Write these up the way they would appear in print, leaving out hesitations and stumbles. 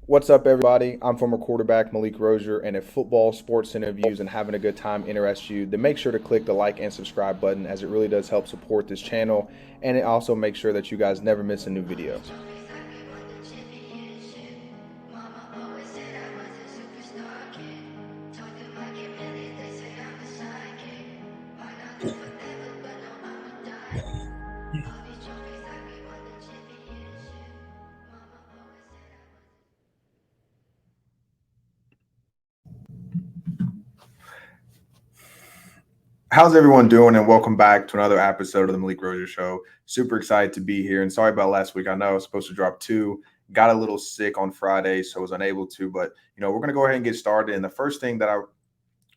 What's up, everybody? I'm former quarterback Malik, and if football, sports interviews, and having a good time interests you, then make sure to click the like and subscribe button as it really does help support this channel, and it also makes sure that you guys never miss a new video. How's everyone doing? And welcome back to another episode of the Malik Show. Super excited to be here. And sorry about last week. I know I was supposed to drop two. Got a little sick on Friday, so was unable to. But we're gonna go ahead and get started. And the first thing that I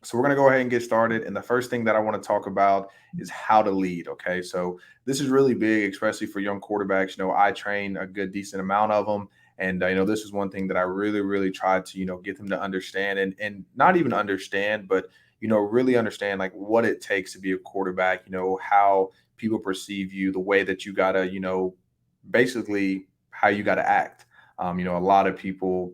so we're going to go ahead and get started. And the first thing that I want to talk about is how to lead. Okay. So this is really big, especially for young quarterbacks. I train a good, decent amount of them. And, this is one thing that I really, really try to, get them to understand and not even understand, but, really understand like what it takes to be a quarterback, how people perceive you, the way that you got to, basically how you got to act. A lot of people,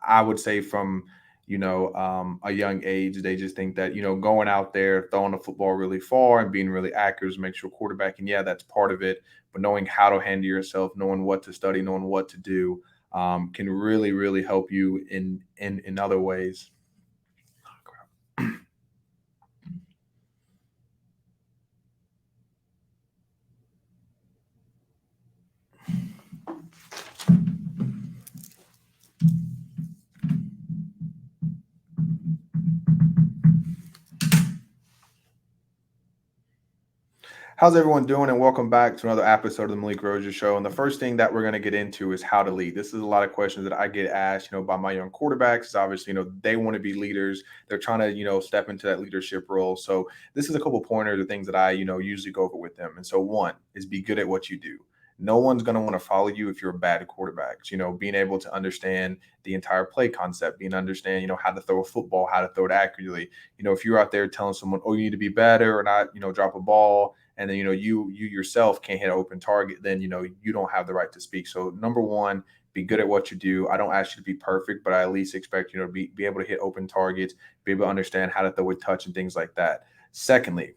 I would say from, a young age, they just think that, going out there, throwing the football really far and being really accurate makes you a quarterback. And yeah, that's part of it. But knowing how to handle yourself, knowing what to study, knowing what to do, can really, really help you in other ways. How's everyone doing? And welcome back to another episode of the Malik Show. And the first thing that we're going to get into is how to lead. This is a lot of questions that I get asked, by my young quarterbacks. Obviously, they want to be leaders. They're trying to, step into that leadership role. So this is a couple pointers of things that I, usually go over with them. And so one is be good at what you do. No one's going to want to follow you if you're a bad quarterback. Being able to understand the entire play concept, being understand, how to throw a football, how to throw it accurately. If you're out there telling someone, oh, you need to be better or not, drop a ball, and then you yourself can't hit an open target, then you don't have the right to speak. So number one, be good at what you do. I don't ask you to be perfect, but I at least expect to be able to hit open targets, be able to understand how to throw a touch and things like that. Secondly,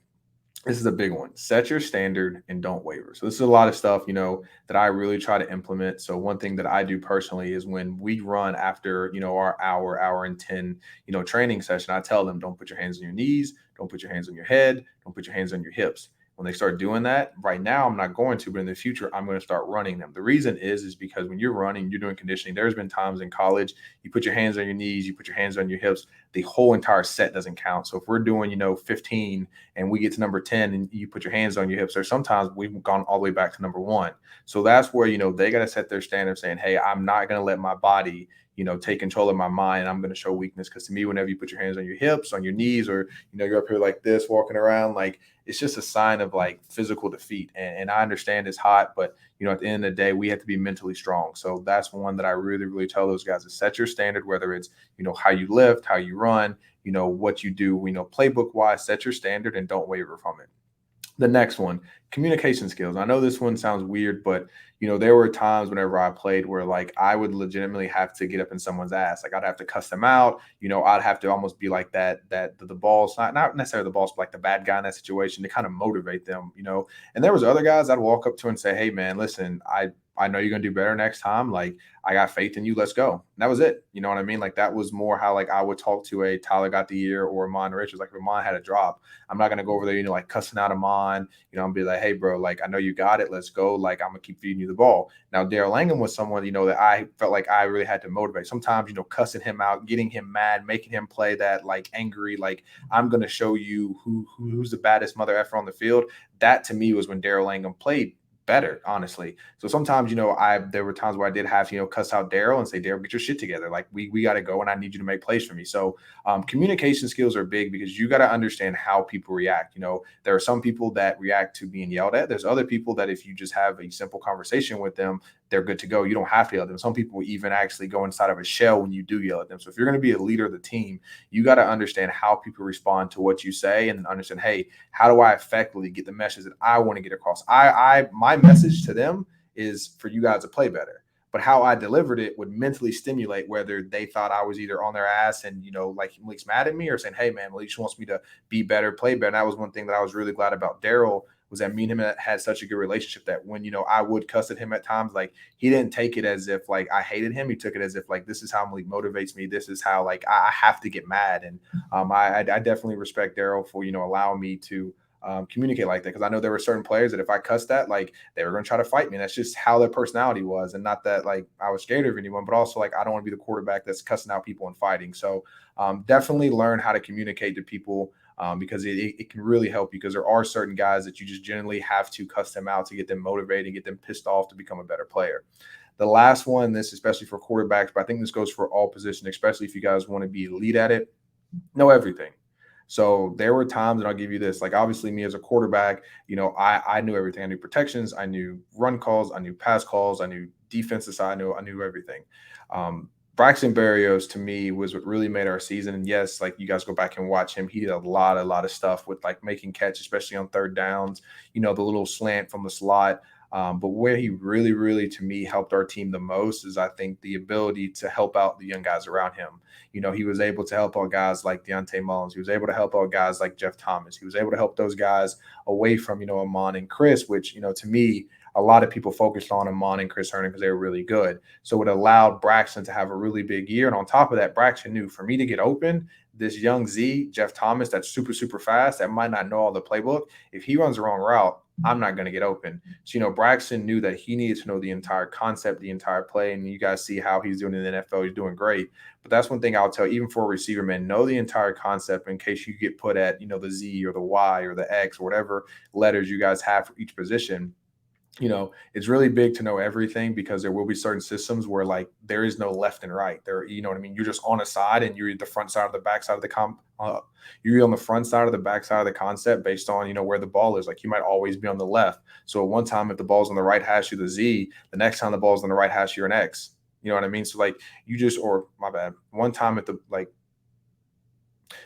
this is a big one. Set your standard and don't waver. So this is a lot of stuff, that I really try to implement. So one thing that I do personally is when we run after, our hour and 10, training session, I tell them, don't put your hands on your knees, don't put your hands on your head, don't put your hands on your hips. When they start doing that, right now I'm not going to, but in the future I'm going to start running them. The reason is because when you're running, you're doing conditioning. There's been times in college you put your hands on your knees, you put your hands on your hips, the whole entire set doesn't count. So if we're doing, 15 and we get to number 10 and you put your hands on your hips, or sometimes we've gone all the way back to number one. So that's where, they got to set their standard saying, hey, I'm not going to let my body, take control of my mind. I'm going to show weakness. Because to me, whenever you put your hands on your hips, on your knees, or, you're up here like this, walking around, like it's just a sign of like physical defeat. And I understand it's hot, but, at the end of the day, we have to be mentally strong. So that's one that I really, really tell those guys to set your standard, whether it's, how you lift, how you run, what you do, playbook wise, set your standard and don't waver from it. The next one, communication skills. I know this one sounds weird, but there were times whenever I played where like I would legitimately have to get up in someone's ass. Like I'd have to cuss them out. I'd have to almost be like that the ball's not necessarily the boss, but like the bad guy in that situation to kind of motivate them. And there was other guys I'd walk up to and say, hey man, listen, I know you're gonna do better next time. Like I got faith in you. Let's go. And that was it. You know what I mean? Like that was more how like I would talk to a Tyler got the year or Amon Richards. Like if Amon had a drop, I'm not gonna go over there, like cussing out Amon. I'm be like, hey, bro, like I know you got it. Let's go. Like I'm gonna keep feeding you the ball. Now, Daryl Langham was someone, that I felt like I really had to motivate. Sometimes, cussing him out, getting him mad, making him play that like angry, like I'm gonna show you who's the baddest mother effer on the field. That to me was when Daryl Langham played better, honestly. So sometimes, there were times where I did have, cuss out Daryl and say, Daryl, get your shit together. Like we got to go and I need you to make plays for me. So communication skills are big because you got to understand how people react. There are some people that react to being yelled at. There's other people that if you just have a simple conversation with them, they're good to go. You don't have to yell at them. Some people even actually go inside of a shell when you do yell at them. So if you're going to be a leader of the team, you got to understand how people respond to what you say and understand, hey, how do I effectively get the message that I want to get across? My message to them is for you guys to play better. but how I delivered it would mentally stimulate whether they thought I was either on their ass and, like Malik's mad at me, or saying, hey, man, Malik just wants me to be better, play better. And that was one thing that I was really glad about Daryl, was that me and him had such a good relationship that when, I would cuss at him at times, like he didn't take it as if like I hated him. He took it as if like, this is how Malik motivates me. This is how like I have to get mad. And I definitely respect Daryl for, allowing me to communicate like that, because I know there were certain players that if I cussed at, like they were going to try to fight me. And that's just how their personality was, and not that like I was scared of anyone, but also like I don't want to be the quarterback that's cussing out people and fighting. So definitely learn how to communicate to people, because it can really help you, because there are certain guys that you just generally have to cuss them out to get them motivated, get them pissed off to become a better player. The last one, this especially for quarterbacks, but I think this goes for all positions, especially if you guys want to be elite at it, know everything. So there were times, and I'll give you this, like obviously me as a quarterback, I knew everything. I knew protections, I knew run calls, I knew pass calls, I knew defensive side, I knew everything. Braxton Berrios to me was what really made our season. And yes, like you guys go back and watch him, he did a lot of stuff with like making catch, especially on third downs, the little slant from the slot. But where he really, really, to me, helped our team the most is, I think, the ability to help out the young guys around him. He was able to help out guys like Deontay Mullins. He was able to help out guys like Jeff Thomas. He was able to help those guys away from, Amon and Chris, which, to me, a lot of people focused on Amon and Chris Herndon because they were really good. So it allowed Braxton to have a really big year. And on top of that, Braxton knew for me to get open, this young Z, Jeff Thomas, that's super, super fast, that might not know all the playbook. If he runs the wrong route, I'm not going to get open. So, Braxton knew that he needed to know the entire concept, the entire play. And you guys see how he's doing in the NFL. He's doing great. But that's one thing I'll tell, even for a receiver, man, know the entire concept in case you get put at, the Z or the Y or the X or whatever letters you guys have for each position. It's really big to know everything, because there will be certain systems where like there is no left and right there. You know what I mean? You're just on a side, and you're the front side of the back side of the you're on the front side of the back side of the concept based on, where the ball is. Like you might always be on the left. So at one time, if the ball's on the right hash, you're the Z. The next time the ball's on the right hash, you're an X. You know what I mean? So like or my bad. One time at the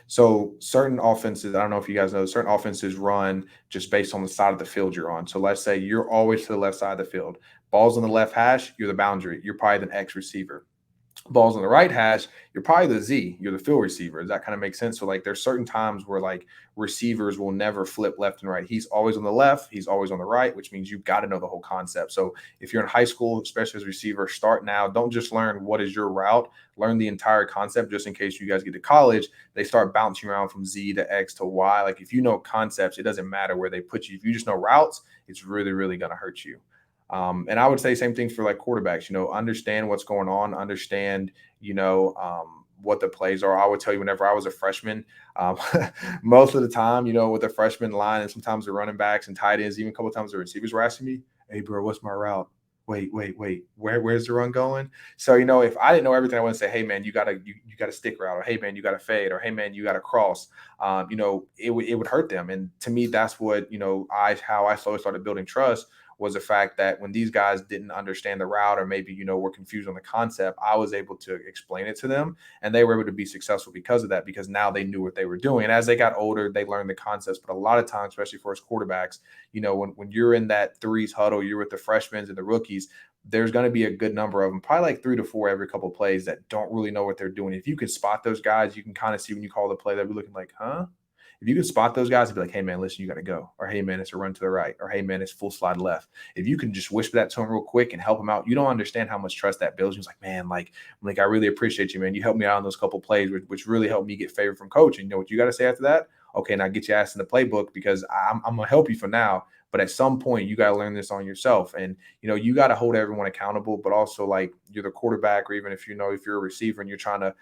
so certain offenses, I don't know if you guys know, certain offenses run just based on the side of the field you're on. So let's say you're always to the left side of the field. Ball's on the left hash, you're the boundary. You're probably the X receiver. Balls on the right hash, you're probably the Z. You're the field receiver. Does that kind of make sense? So like there's certain times where like receivers will never flip left and right. He's always on the left. He's always on the right, which means you've got to know the whole concept. So if you're in high school, especially as a receiver, start now. Don't just learn what is your route. Learn the entire concept, just in case you guys get to college, they start bouncing around from Z to X to Y. Like if you know concepts, it doesn't matter where they put you. If you just know routes, it's really, really going to hurt you. And I would say same thing for like quarterbacks, understand what's going on, understand, what the plays are. I would tell you, whenever I was a freshman, most of the time, with the freshman line, and sometimes the running backs and tight ends, even a couple of times the receivers were asking me, hey, bro, what's my route? Wait, where's the run going? So, if I didn't know everything, I wouldn't say, hey, man, you got a stick route, or hey, man, you got to fade, or hey, man, you got to cross. It would hurt them. And to me, that's what, how I slowly started building trust, was the fact that when these guys didn't understand the route, or maybe, were confused on the concept, I was able to explain it to them, and they were able to be successful because of that, because now they knew what they were doing. And as they got older, they learned the concepts. But a lot of times, especially for us quarterbacks, when you're in that threes huddle, you're with the freshmen and the rookies, there's going to be a good number of them, probably like 3 to 4 every couple of plays, that don't really know what they're doing. If you can spot those guys, you can kind of see when you call the play, they'll be looking like, huh? If you can spot those guys and be like, hey, man, listen, you got to go. Or, hey, man, it's a run to the right. Or, hey, man, it's full slide left. If you can just whisper that to him real quick and help him out, you don't understand how much trust that builds. He's like, man, like, I really appreciate you, man. You helped me out on those couple plays, which really helped me get favor from coach. And you know what you got to say after that? Okay, now get your ass in the playbook, because I'm going to help you for now. But at some point, you got to learn this on yourself. And, you got to hold everyone accountable, but also like you're the quarterback, or even if you're a receiver and you're trying to,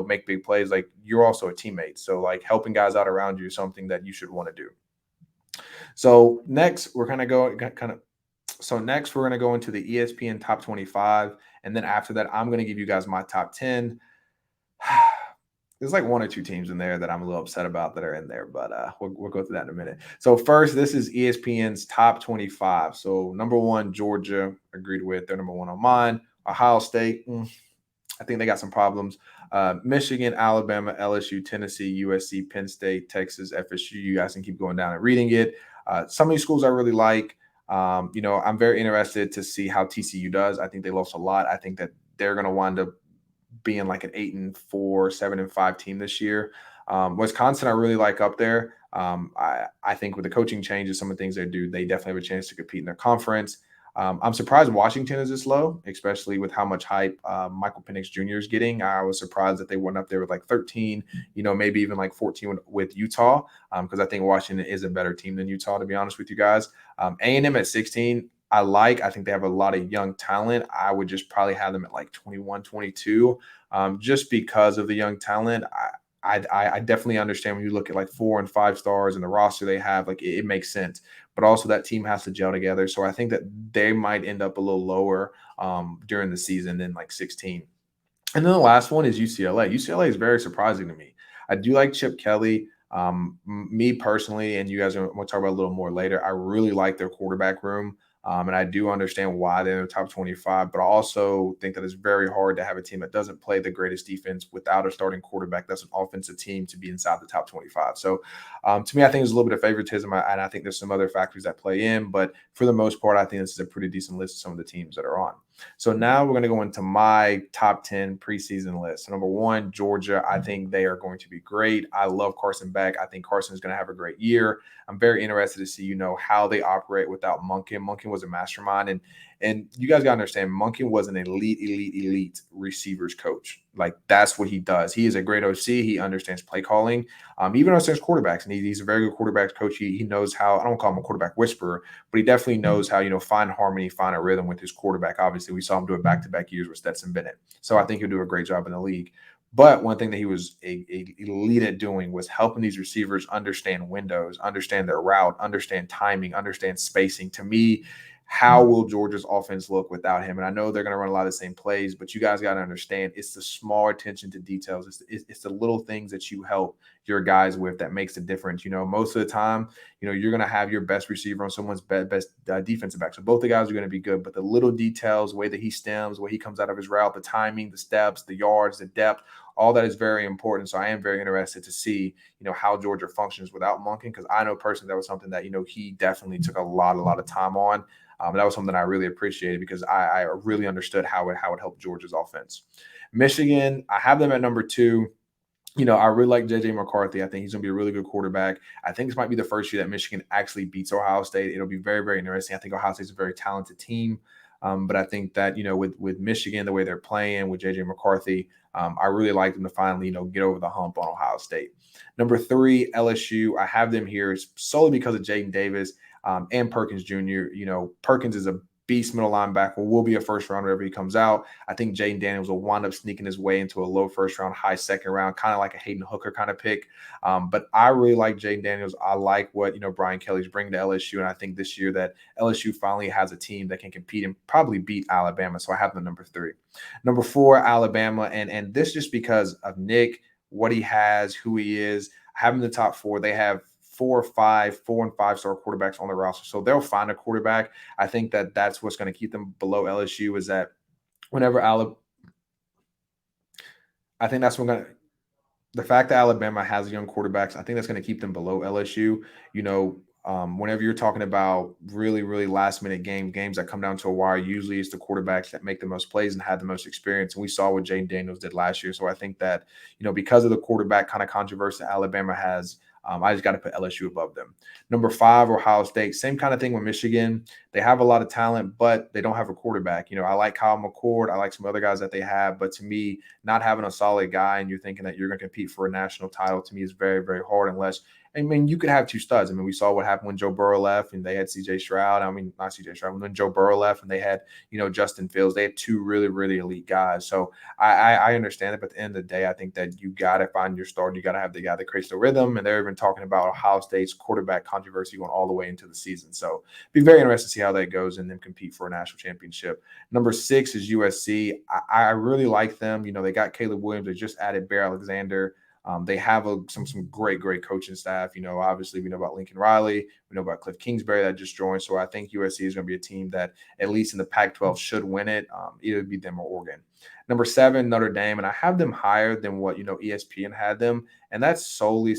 make big plays, like you're also a teammate. So like helping guys out around you is something that you should want to do. So next we're going to go into the ESPN top 25. And then after that, I'm going to give you guys my top 10. There's like 1 or 2 teams in there that I'm a little upset about that are in there, but we'll go through that in a minute. So first, this is ESPN's top 25. So number 1, Georgia, agreed with. They're number 1 on mine. Ohio State, I think they got some problems. Michigan, Alabama, LSU, Tennessee, USC, Penn State, Texas, FSU. You guys can keep going down and reading it. Some of these schools I really like. I'm very interested to see how TCU does. I think they lost a lot. I think that they're going to wind up being like an 8-4, 7-5 team this year. Wisconsin, I really like up there. I think with the coaching changes, some of the things they do, they definitely have a chance to compete in their conference. I'm surprised Washington is this low, especially with how much hype Michael Penix Jr. is getting. I was surprised that they went up there with like 13, maybe even like 14 with Utah, because I think Washington is a better team than Utah, to be honest with you guys. A&M at 16, I think they have a lot of young talent. I would just probably have them at like 21, 22, just because of the young talent. I definitely understand when you look at like 4 and 5 stars and the roster they have, like it makes sense. But also that team has to gel together. So I think that they might end up a little lower during the season than like 16. And then the last one is UCLA. UCLA is very surprising to me. I do like Chip Kelly. Me personally, and you guys will talk about a little more later, I really like their quarterback room. And I do understand why they're in the top 25, but I also think that it's very hard to have a team that doesn't play the greatest defense without a starting quarterback that's an offensive team to be inside the top 25. So to me, I think there's a little bit of favoritism, and I think there's some other factors that play in. But for the most part, I think this is a pretty decent list of some of the teams that are on. So now we're going to go into my top 10 preseason list. So number 1, Georgia. I think they are going to be great. I love Carson Beck. I think Carson is going to have a great year. I'm very interested to see, how they operate without Monken. Monken was a mastermind. And you guys got to understand, Monken was an elite receivers coach. Like, that's what he does. He is a great OC. He understands play calling. Even understands quarterbacks. And he's a very good quarterbacks coach. He knows how, I don't call him a quarterback whisperer, but he definitely knows how, find harmony, find a rhythm with his quarterback. Obviously, we saw him do it back-to-back years with Stetson Bennett. So I think he'll do a great job in the league. But one thing that he was a elite at doing was helping these receivers understand windows, understand their route, understand timing, understand spacing. To me, how will Georgia's offense look without him? And I know they're going to run a lot of the same plays, but you guys got to understand it's the small attention to details. It's the little things that you help your guys with that makes the difference. Most of the time, you're going to have your best receiver on someone's best defensive back. So both the guys are going to be good, but the little details, the way that he stems, the way he comes out of his route, the timing, the steps, the yards, the depth, all that is very important. So I am very interested to see, how Georgia functions without Monken, because I know personally that was something that, he definitely took a lot of time on. That was something I really appreciated because I really understood how it helped Georgia's offense. Michigan, I have them at number 2. I really like J.J. McCarthy. I think he's going to be a really good quarterback. I think this might be the first year that Michigan actually beats Ohio State. It'll be very, very interesting. I think Ohio State's a very talented team. But I think that, with Michigan, the way they're playing with J.J. McCarthy, I really like them to finally, get over the hump on Ohio State. Number 3, LSU. I have them here solely because of Jaden Davis and Perkins Jr. Perkins is a beast middle linebacker, will be a first round whenever he comes out. I think Jaden Daniels will wind up sneaking his way into a low first round, high second round, kind of like a Hayden Hooker kind of pick. But I really like Jaden Daniels. I like what, Brian Kelly's bringing to LSU. And I think this year that LSU finally has a team that can compete and probably beat Alabama. So I have them number 3. Number 4, Alabama. And this just because of Nick, what he has, who he is. I have him in the top 4. They have 4 and 5-star quarterbacks on the roster. So they'll find a quarterback. I think that that's what's going to keep them below LSU is that whenever I think that's the fact that Alabama has young quarterbacks, I think that's going to keep them below LSU. Whenever you're talking about really, really last minute games that come down to a wire, usually it's the quarterbacks that make the most plays and have the most experience. And we saw what Jaden Daniels did last year. So I think that, because of the quarterback kind of controversy Alabama has, I just got to put LSU above them. Number 5, Ohio State. Same kind of thing with Michigan. They have a lot of talent, but they don't have a quarterback. I like Kyle McCord. I like some other guys that they have. But to me, not having a solid guy and you're thinking that you're going to compete for a national title, to me is very, very hard unless – you could have 2 studs. We saw what happened when Joe Burrow left and they had C.J. Stroud. Not C.J. Stroud. When Joe Burrow left and they had, Justin Fields. They had 2 really, really elite guys. So I understand it. But at the end of the day, I think that you got to find your starter. You got to have the guy that creates the rhythm. And they're even talking about Ohio State's quarterback controversy going all the way into the season. So be very interested to see how that goes and then compete for a national championship. Number 6 is USC. I really like them. They got Caleb Williams. They just added Bear Alexander. They have some great coaching staff. Obviously we know about Lincoln Riley. We know about Cliff Kingsbury that just joined. So I think USC is going to be a team that at least in the Pac-12 should win it. Either be them or Oregon. Number 7, Notre Dame. And I have them higher than what, ESPN had them. And that's solely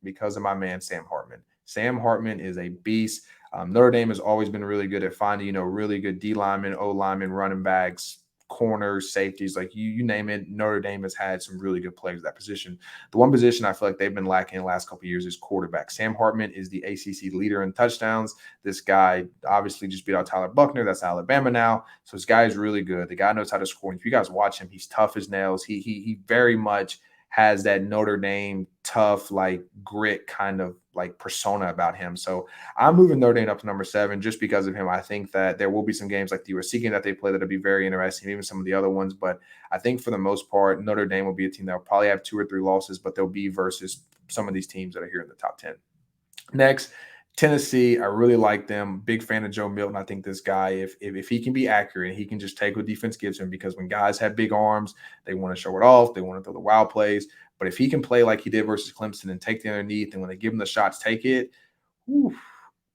because of my man, Sam Hartman. Sam Hartman is a beast. Notre Dame has always been really good at finding, really good D linemen, O linemen, running backs, corners, safeties, like you name it. Notre Dame has had some really good players at that position. The one position I feel like they've been lacking in the last couple of years is quarterback. Sam Hartman is the ACC leader in touchdowns. This guy obviously just beat out Tyler Buckner. That's Alabama now. So this guy is really good. The guy knows how to score. And if you guys watch him, he's tough as nails. He very much has that Notre Dame tough, like grit kind of like persona about him. So I'm moving Notre Dame up to number 7 just because of him. I think that there will be some games like the USC game that they play that'll be very interesting, even some of the other ones. But I think for the most part, Notre Dame will be a team that will probably have 2 or 3 losses, but they'll be versus some of these teams that are here in the top 10. Next, Tennessee, I really like them. Big fan of Joe Milton. I think this guy, if he can be accurate, he can just take what defense gives him, because when guys have big arms, they want to show it off. They want to throw the wild plays. But if he can play like he did versus Clemson and take the underneath, and when they give him the shots, take it, whew,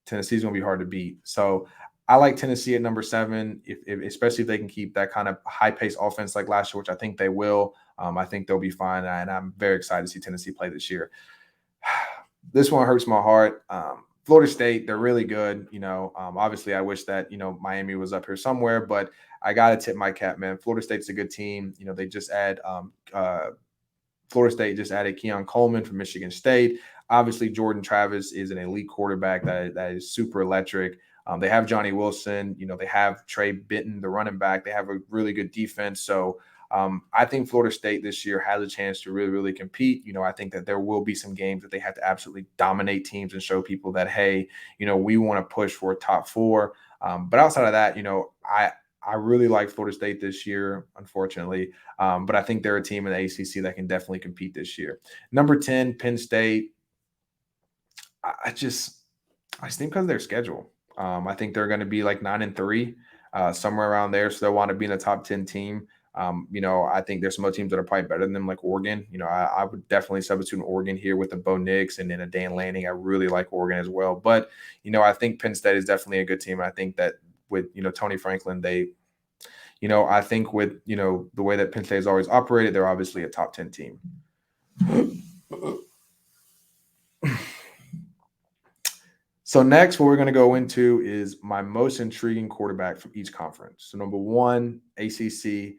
Tennessee's going to be hard to beat. So I like Tennessee at number 7, especially if they can keep that kind of high-paced offense like last year, which I think they will. I think they'll be fine, and I'm very excited to see Tennessee play this year. This one hurts my heart. Florida State, they're really good. Obviously, I wish that, Miami was up here somewhere, but I got to tip my cap, man. Florida State's a good team. They just Florida State just added Keon Coleman from Michigan State. Obviously, Jordan Travis is an elite quarterback that is super electric. They have Johnny Wilson. They have Trey Benton, the running back. They have a really good defense. So I think Florida State this year has a chance to really, really compete. I think that there will be some games that they have to absolutely dominate teams and show people that, hey, we want to push for a top 4. But outside of that, I really like Florida State this year, unfortunately. But I think they're a team in the ACC that can definitely compete this year. Number 10, Penn State. I just think because of their schedule. I think they're going to be like 9-3, somewhere around there. So they'll want to be in the top 10 team. I think there's some other teams that are probably better than them, like Oregon. I would definitely substitute an Oregon here with a Bo Nix and then a Dan Lanning. I really like Oregon as well. But, I think Penn State is definitely a good team. And I think that with, Tony Franklin, I think with, the way that Penn State has always operated, they're obviously a top 10 team. So next, what we're going to go into is my most intriguing quarterback from each conference. So number 1, ACC,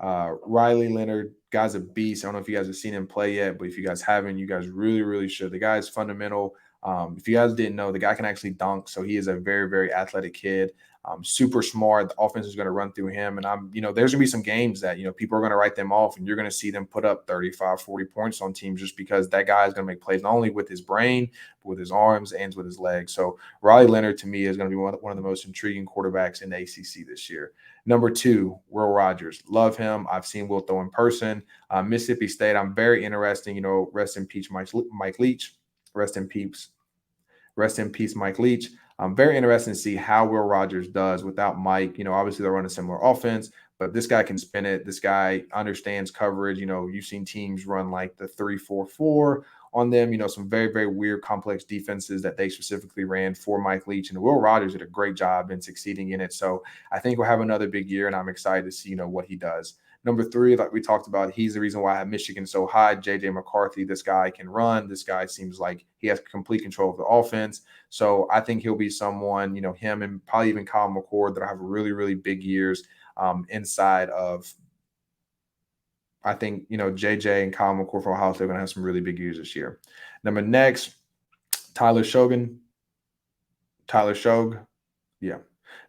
Riley Leonard. Guy's a beast. I don't know if you guys have seen him play yet, but if you guys haven't, you guys really, really should. The guy is fundamental. If you guys didn't know, the guy can actually dunk. So he is a very, very athletic kid. Super smart. The offense is going to run through him. And there's going to be some games that, people are going to write them off, and you're going to see them put up 35, 40 points on teams just because that guy is going to make plays not only with his brain, but with his arms and with his legs. So Riley Leonard, to me, is going to be one of the most intriguing quarterbacks in the ACC this year. Number 2, Will Rogers. Love him. I've seen Will throw in person. Mississippi State, I'm very interested. Rest in peace, Mike Leach. Rest in peace, Mike Leach. I'm very interested to see how Will Rogers does without Mike. Obviously they're running a similar offense, but this guy can spin it. This guy understands coverage. You've seen teams run like the 3-4-4 on them. Some very, very weird, complex defenses that they specifically ran for Mike Leach. And Will Rogers did a great job in succeeding in it. So I think we'll have another big year, and I'm excited to see, what he does. Number 3, like we talked about, he's the reason why I have Michigan so high. J.J. McCarthy, this guy can run. This guy seems like he has complete control of the offense. So I think he'll be someone, him and probably even Kyle McCord that have really, really big years inside of, I think, J.J. and Kyle McCord for Ohio State are going to have some really big years this year. Next, Tyler Shough. Yeah.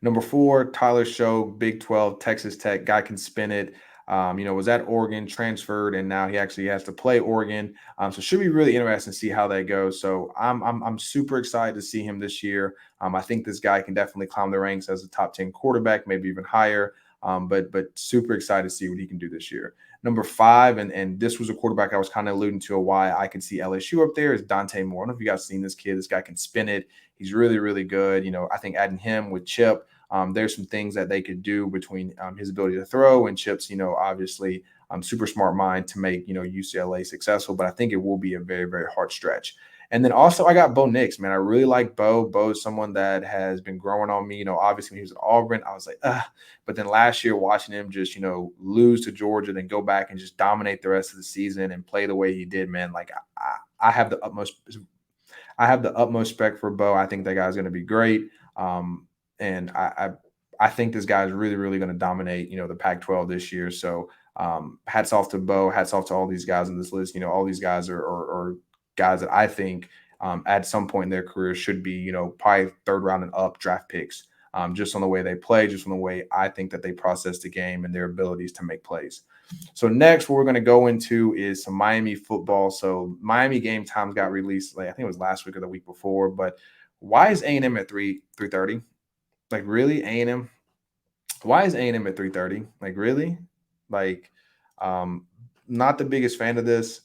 Number 4, Tyler Shough, Big 12, Texas Tech. Guy can spin it. Was at Oregon, transferred, and now he actually has to play Oregon. So it should be really interesting to see how that goes. So I'm super excited to see him this year. I think this guy can definitely climb the ranks as a top 10 quarterback, maybe even higher. But super excited to see what he can do this year. Number 5, and this was a quarterback I was kind of alluding to why I can see LSU up there, is Dante Moore. I don't know if you guys seen this kid. This guy can spin it. He's really, really good. I think adding him with Chip, there's some things that they could do between his ability to throw and Chip's, obviously super smart mind to make, UCLA successful. But I think it will be a very, very hard stretch. And then also I got Bo Nix, man. I really like Bo. Bo is someone that has been growing on me. Obviously when he was at Auburn, I was like, but then last year watching him just, lose to Georgia, then go back and just dominate the rest of the season and play the way he did, man. Like I have the utmost I have the utmost respect for Bo. I think that guy's going to be great. And I think this guy's really, really going to dominate, the Pac-12 this year. So hats off to Bo. Hats off to all these guys on this list. All these guys are guys that I think at some point in their career should be, probably third round and up draft picks. Just on the way they play, just on the way I think that they process the game and their abilities to make plays. So next, what we're going to go into is some Miami football. So Miami game times got released, I think it was last week or the week before. But why is A&M at 3:30? Like, really, A&M? Why is A&M at 3:30? Like, really? Like, um, not the biggest fan of this.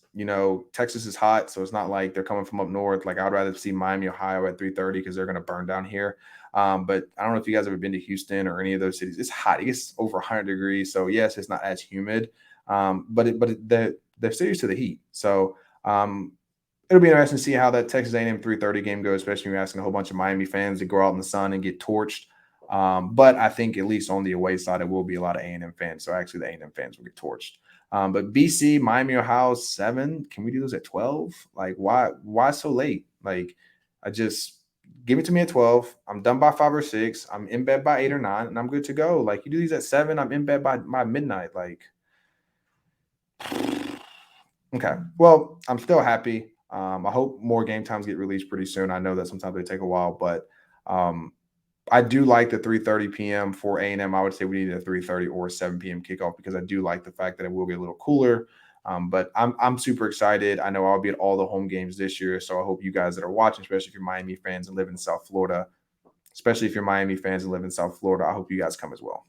Texas is hot, so it's not like they're coming from up north. Like, I'd rather see Miami, Ohio at 3:30 because they're going to burn down here. But I don't know if you guys ever been to Houston or any of those cities. It's hot. It gets over 100 degrees. So, yes, it's not as humid. They're serious to the heat. So, it'll be interesting to see how that Texas A&M 3:30 game goes, especially when you're asking a whole bunch of Miami fans to go out in the sun and get torched. But I think at least on the away side, it will be a lot of A&M fans. So actually, the A&M fans will get torched. But BC, Miami, Ohio, 7. Can we do those at 12? Like, why so late? Like, I just give it to me at 12. I'm done by 5 or 6. I'm in bed by 8 or 9, and I'm good to go. Like, you do these at 7, I'm in bed by midnight. Like, okay. Well, I'm still happy. I hope more game times get released pretty soon. I know that sometimes they take a while, but I do like the 3:30 p.m. for A&M. I would say we need a 3:30 or a 7 p.m. kickoff because I do like the fact that it will get a little cooler. But I'm super excited. I know I'll be at all the home games this year, so I hope you guys that are watching, especially if you're Miami fans and live in South Florida, I hope you guys come as well.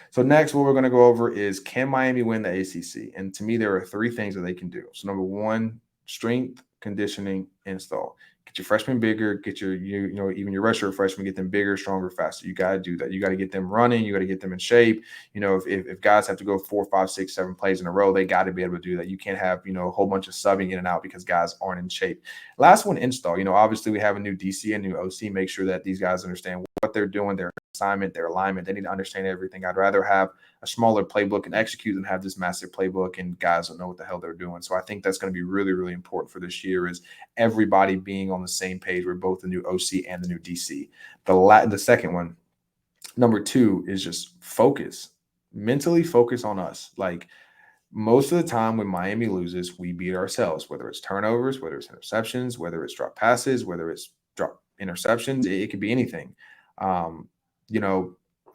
So next, what we're going to go over is, can Miami win the ACC? And to me, there are 3 things that they can do. So number 1, strength, conditioning, install. Get your freshmen bigger, get your, even your redshirt freshmen, get them bigger, stronger, faster. You got to do that. You got to get them running. You got to get them in shape. If guys have to go 4, 5, 6, 7 plays in a row, they got to be able to do that. You can't have, a whole bunch of subbing in and out because guys aren't in shape. Last one, install. Obviously we have a new DC, a new OC. Make sure that these guys understand what they're doing, their assignment, their alignment. They need to understand everything. I'd rather have a smaller playbook and execute than have this massive playbook and guys don't know what the hell they're doing. So I think that's going to be really, really important for this year, is everybody being on the same page with both the new OC and the new DC. The second one, number 2, is just focus. Mentally focus on us. Like, most of the time when Miami loses, we beat ourselves, whether it's turnovers, whether it's interceptions, whether it's drop passes, whether it's drop interceptions. It could be anything. Um,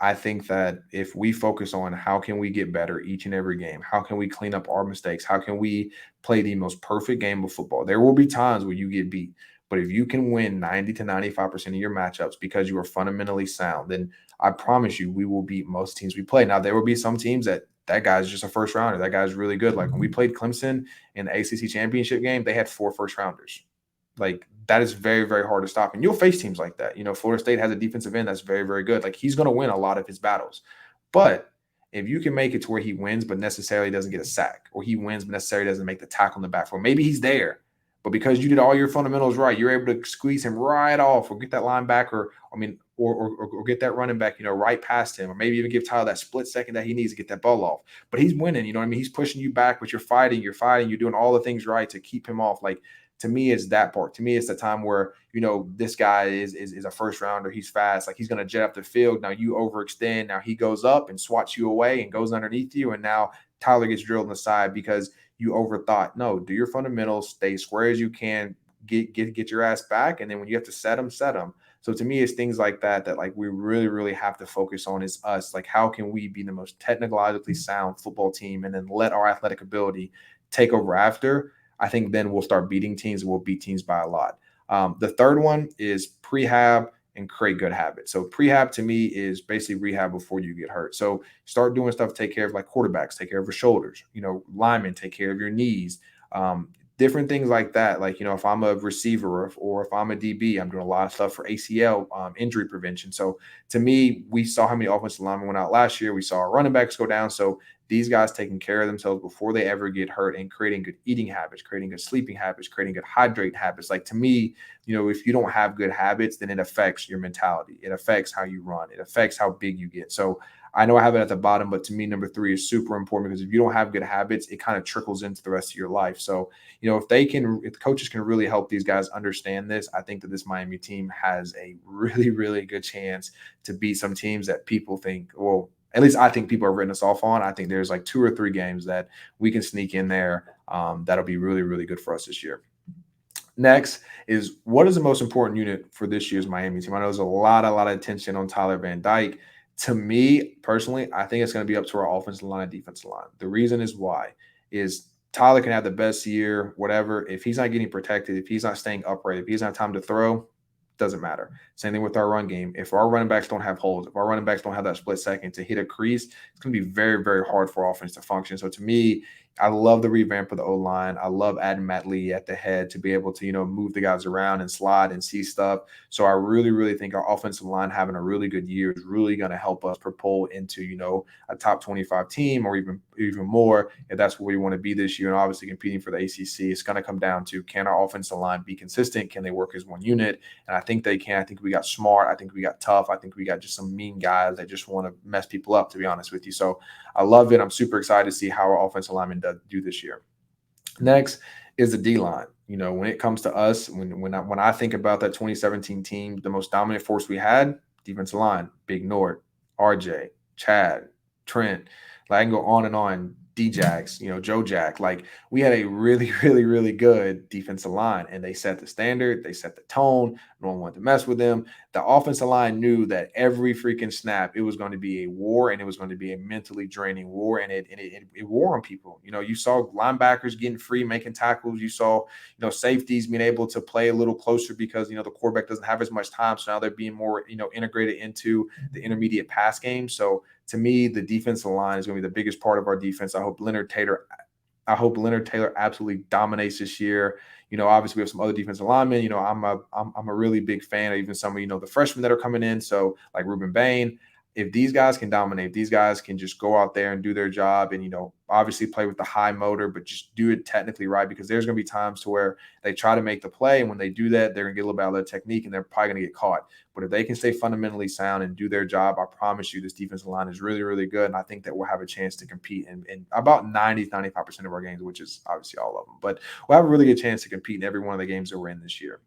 I think that if we focus on how can we get better each and every game, how can we clean up our mistakes, how can we play the most perfect game of football? There will be times where you get beat, but if you can win 90 to 95% of your matchups because you are fundamentally sound, then I promise you we will beat most teams we play. Now, there will be some teams that guy's just a first rounder. That guy's really good. Like when we played Clemson in the ACC championship game, they had 4 first rounders. Like, that is very, very hard to stop. And you'll face teams like that. Florida State has a defensive end that's very, very good. Like, he's going to win a lot of his battles. But if you can make it to where he wins but necessarily doesn't get a sack, or he wins but necessarily doesn't make the tackle in the backfield, maybe he's there, but because you did all your fundamentals right, you're able to squeeze him right off, or get that linebacker, or get that running back, right past him, or maybe even give Tyler that split second that he needs to get that ball off. But he's winning, He's pushing you back, but you're fighting, you're doing all the things right to keep him off. Like, to me, it's that part. To me, it's the time where, this guy is a first rounder. He's fast. Like, he's going to jet up the field. Now you overextend. Now he goes up and swats you away and goes underneath you. And now Tyler gets drilled in the side because you overthought. No, do your fundamentals, stay square as you can, get your ass back. And then when you have to set them. So to me, it's things like that like we really, really have to focus on, is us. Like, how can we be the most technologically sound football team and then let our athletic ability take over after? I think then we'll start beating teams, and we'll beat teams by a lot. The third one is prehab and create good habits. So prehab to me is basically rehab before you get hurt. So start doing stuff to take care of, like, quarterbacks, take care of your shoulders, linemen, take care of your knees, different things like that. Like, if I'm a receiver or if I'm a DB, I'm doing a lot of stuff for ACL injury prevention. So to me, we saw how many offensive linemen went out last year. We saw our running backs go down. So these guys taking care of themselves before they ever get hurt, and creating good eating habits, creating good sleeping habits, creating good hydrate habits. Like, to me, if you don't have good habits, then it affects your mentality. It affects how you run. It affects how big you get. So I know I have it at the bottom, but to me, number 3 is super important because if you don't have good habits, it kind of trickles into the rest of your life. So, if if the coaches can really help these guys understand this, I think that this Miami team has a really, really good chance to beat some teams that people think, well, at least I think people are written us off on. I think there's like 2 or 3 games that we can sneak in there. That'll be really, really good for us this year. Next is, what is the most important unit for this year's Miami team? I know there's a lot of attention on Tyler Van Dyke. To me personally, I think it's going to be up to our offensive line and defensive line. The reason is why is Tyler can have the best year, whatever. If he's not getting protected, if he's not staying upright, if he's not time to throw, doesn't matter. Same thing with our run game. If our running backs don't have holes, if our running backs don't have that split second to hit a crease, it's going to be very, very hard for offense to function. So to me, I love the revamp of the O-line. I love adding Matt Lee at the head to be able to, move the guys around and slide and see stuff. So I really, really think our offensive line having a really good year is really going to help us propel into, a top 25 team or even more. If that's where we want to be this year, and obviously competing for the ACC, it's going to come down to, can our offensive line be consistent? Can they work as one unit? And I think they can. I think we got smart. I think we got tough. I think we got just some mean guys that just want to mess people up, to be honest with you. So I love it. I'm super excited to see how our offensive linemen do this year. Next is the D-line. When it comes to us, when I think about that 2017 team, the most dominant force we had, defensive line, Big Nort, RJ, Chad, Trent, like I can go on and on. D-Jax, Joe Jack. Like, we had a really, really, really good defensive line, and they set the standard. They set the tone. No one wanted to mess with them. The offensive line knew that every freaking snap, it was going to be a war, and it was going to be a mentally draining war, and it wore on people. You saw linebackers getting free, making tackles. You saw, safeties being able to play a little closer because, the quarterback doesn't have as much time. So now they're being more, integrated into the intermediate pass game. So to me, the defensive line is going to be the biggest part of our defense. I hope Leonard Taylor absolutely dominates this year. Obviously we have some other defensive linemen. I'm a really big fan of even some of the freshmen that are coming in. So like Ruben Bain, if these guys can dominate, if these guys can just go out there and do their job and, obviously play with the high motor, but just do it technically right, because there's going to be times to where they try to make the play. And when they do that, they're going to get a little bit out of their technique and they're probably going to get caught. But if they can stay fundamentally sound and do their job, I promise you this defensive line is really, really good. And I think that we'll have a chance to compete in about 95% of our games, which is obviously all of them. But we'll have a really good chance to compete in every one of the games that we're in this year.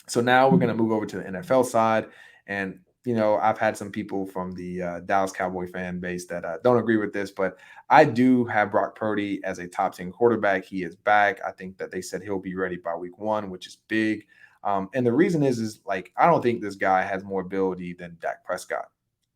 So now we're going to move over to the NFL side. And I've had some people from the Dallas Cowboy fan base that don't agree with this, but I do have Brock Purdy as a top 10 quarterback. He is back. I think that they said he'll be ready by week 1, which is big. And the reason is like, I don't think this guy has more ability than Dak Prescott.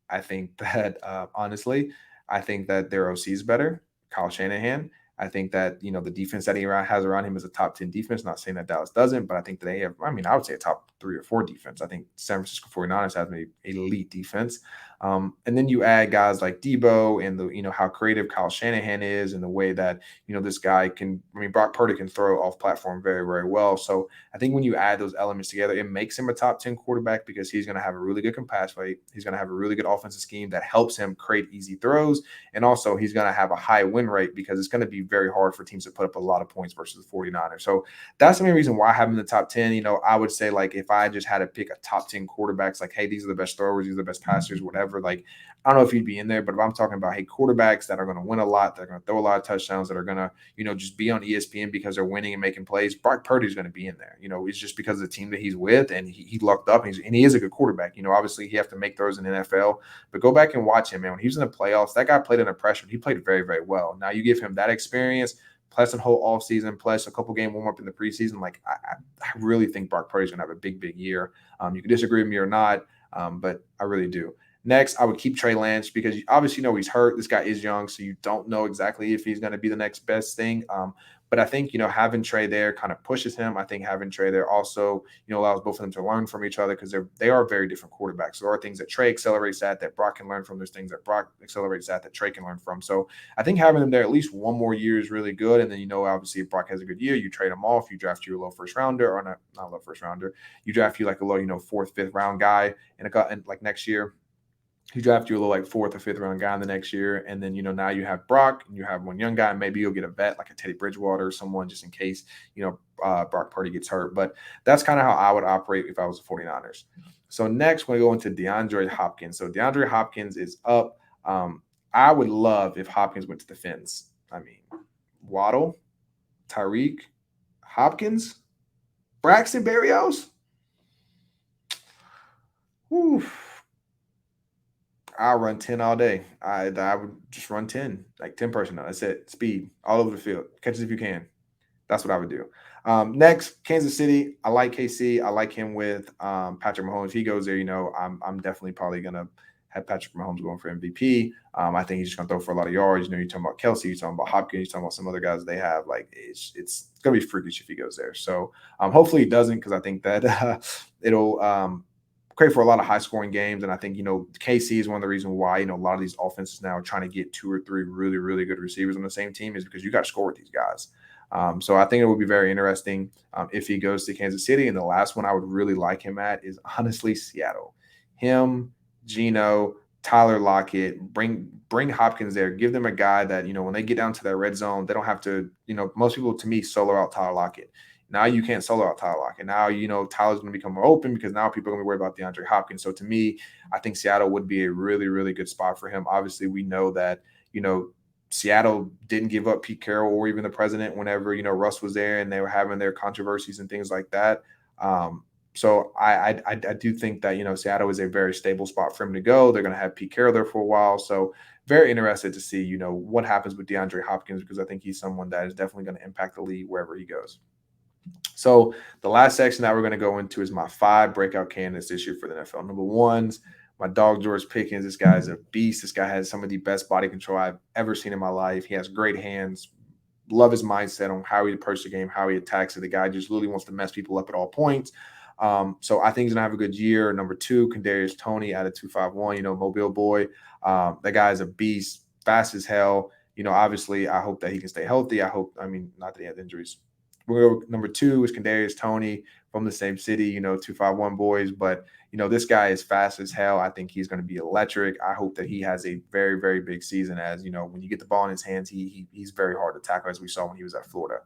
I think that, honestly, I think that their OC is better, Kyle Shanahan. I think that, the defense that he has around him is a top 10 defense. Not saying that Dallas doesn't, but I think that they have, I would say a top 3 or 4 defense. I think San Francisco 49ers have an elite defense. And then you add guys like Debo and how creative Kyle Shanahan is and the way that, this guy can, Brock Purdy can throw off platform very, very well. So I think when you add those elements together, it makes him a top 10 quarterback because he's going to have a really good pass rate. He's going to have a really good offensive scheme that helps him create easy throws. And also he's going to have a high win rate because it's going to be very hard for teams to put up a lot of points versus the 49ers. So that's the main reason why I have him in the top 10. I would say, like, if I just had to pick a top 10 quarterbacks, like, hey, these are the best throwers, these are the best passers, whatever, like, I don't know if he'd be in there, but if I'm talking about, hey, quarterbacks that are going to win a lot, that are going to throw a lot of touchdowns, that are going to, just be on ESPN because they're winning and making plays, Brock Purdy's going to be in there. It's just because of the team that he's with, and he lucked up, and he is a good quarterback. Obviously he have to make throws in the NFL, but go back and watch him, man. When he was in the playoffs, that guy played under pressure. He played very, very well. Now you give him that experience, plus a whole offseason, plus a couple game warm-up in the preseason. Like, I really think Brock Purdy's going to have a big, big year. You can disagree with me or not, but I really do. Next, I would keep Trey Lance because you obviously know he's hurt. This guy is young, so you don't know exactly if he's going to be the next best thing. But I think, having Trey there kind of pushes him. I think having Trey there also, allows both of them to learn from each other because they are very different quarterbacks. There are things that Trey accelerates at that Brock can learn from. There's things that Brock accelerates at that Trey can learn from. So I think having them there at least one more year is really good. And then, obviously if Brock has a good year, you trade him off. You draft you a low first rounder, or not a low first rounder. You draft you like a low, 4th, 5th round guy and like next year. You draft you a little like 4th or 5th round guy in the next year. And then, now you have Brock and you have one young guy, and maybe you'll get a vet like a Teddy Bridgewater or someone just in case, Brock Purdy gets hurt. But that's kind of how I would operate if I was the 49ers. So next we're going to go into DeAndre Hopkins. So DeAndre Hopkins is up. I would love if Hopkins went to the Fins. I mean, Waddle, Tyreek, Hopkins, Braxton Berrios. Whew. I'll run 10 all day. I would just run 10, like 10 personnel. That's it. Speed all over the field. Catch it if you can. That's what I would do. Next, Kansas City. I like KC. I like him with Patrick Mahomes. If he goes there, I'm definitely probably gonna have Patrick Mahomes going for MVP. I think he's just gonna throw for a lot of yards. You're talking about Kelsey, you're talking about Hopkins, you're talking about some other guys they have. Like it's gonna be freakish if he goes there. So hopefully he doesn't, because I think that it'll create for a lot of high scoring games. And I think, KC is one of the reasons why, a lot of these offenses now are trying to get 2 or 3 really, really good receivers on the same team, is because you got to score with these guys. So I think it would be very interesting if he goes to Kansas City. And the last one I would really like him at is honestly Seattle. Him, Geno, Tyler Lockett, bring Hopkins there. Give them a guy that, when they get down to that red zone, they don't have to, most people, to me, solo out Tyler Lockett. Now you can't solo out Tyler Lockett. Now, Tyler's going to become more open, because now people are going to be worried about DeAndre Hopkins. So to me, I think Seattle would be a really, really good spot for him. Obviously, we know that, Seattle didn't give up Pete Carroll or even the president whenever, Russ was there and they were having their controversies and things like that. So I do think that, Seattle is a very stable spot for him to go. They're going to have Pete Carroll there for a while. So very interested to see, what happens with DeAndre Hopkins, because I think he's someone that is definitely going to impact the league wherever he goes. So the last section that we're going to go into is my 5 breakout candidates this year for the NFL. Number 1's my dog, George Pickens. This guy is a beast. This guy has some of the best body control I've ever seen in my life. He has great hands. Love his mindset on how he approaches the game, how he attacks it. The guy just literally wants to mess people up at all points. So I think he's going to have a good year. Number 2, Kadarius Toney out of 251, Mobile boy. That guy is a beast, fast as hell. Obviously, I hope that he can stay healthy. Not that he has injuries. Number 2 is Kadarius Toney from the same city, 251 boys. But, this guy is fast as hell. I think he's going to be electric. I hope that he has a very, very big season, as, when you get the ball in his hands, he's very hard to tackle, as we saw when he was at Florida.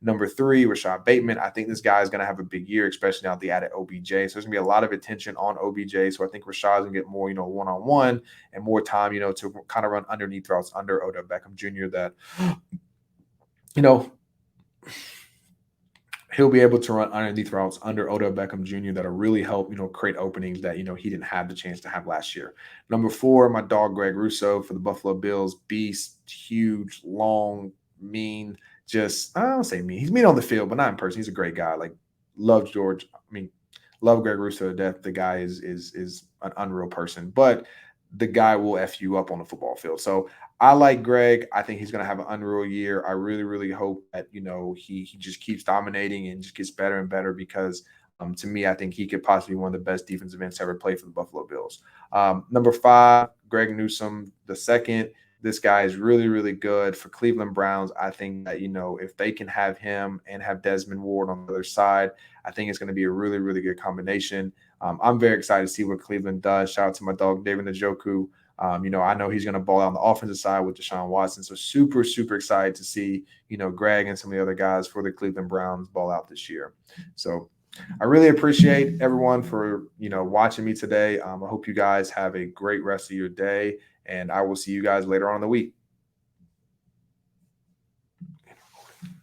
Number 3, Rashad Bateman. I think this guy is going to have a big year, especially now they added OBJ. So there's going to be a lot of attention on OBJ. So I think Rashad's going to get more, one-on-one and more time, to kind of run underneath routes under Odell Beckham Jr. that, he'll be able to run underneath routes under Odell Beckham Jr. that'll really help, create openings that, he didn't have the chance to have last year. Number 4, my dog, Greg Rousseau for the Buffalo Bills. Beast, huge, long, mean, I don't say mean. He's mean on the field, but not in person. He's a great guy. Love Greg Rousseau to death. The guy is an unreal person, but the guy will F you up on the football field. So I like Greg. I think he's going to have an unreal year. I really, really hope that, he just keeps dominating and just gets better and better, because to me, I think he could possibly be one of the best defensive ends to ever play for the Buffalo Bills. Number 5, Greg Newsome II. This guy is really, really good for Cleveland Browns. I think that, if they can have him and have Desmond Ward on the other side, I think it's going to be a really, really good combination. I'm very excited to see what Cleveland does. Shout out to my dog, David Njoku. I know he's going to ball out on the offensive side with Deshaun Watson. So super, super excited to see, Greg and some of the other guys for the Cleveland Browns ball out this year. So I really appreciate everyone for, watching me today. I hope you guys have a great rest of your day, and I will see you guys later on in the week.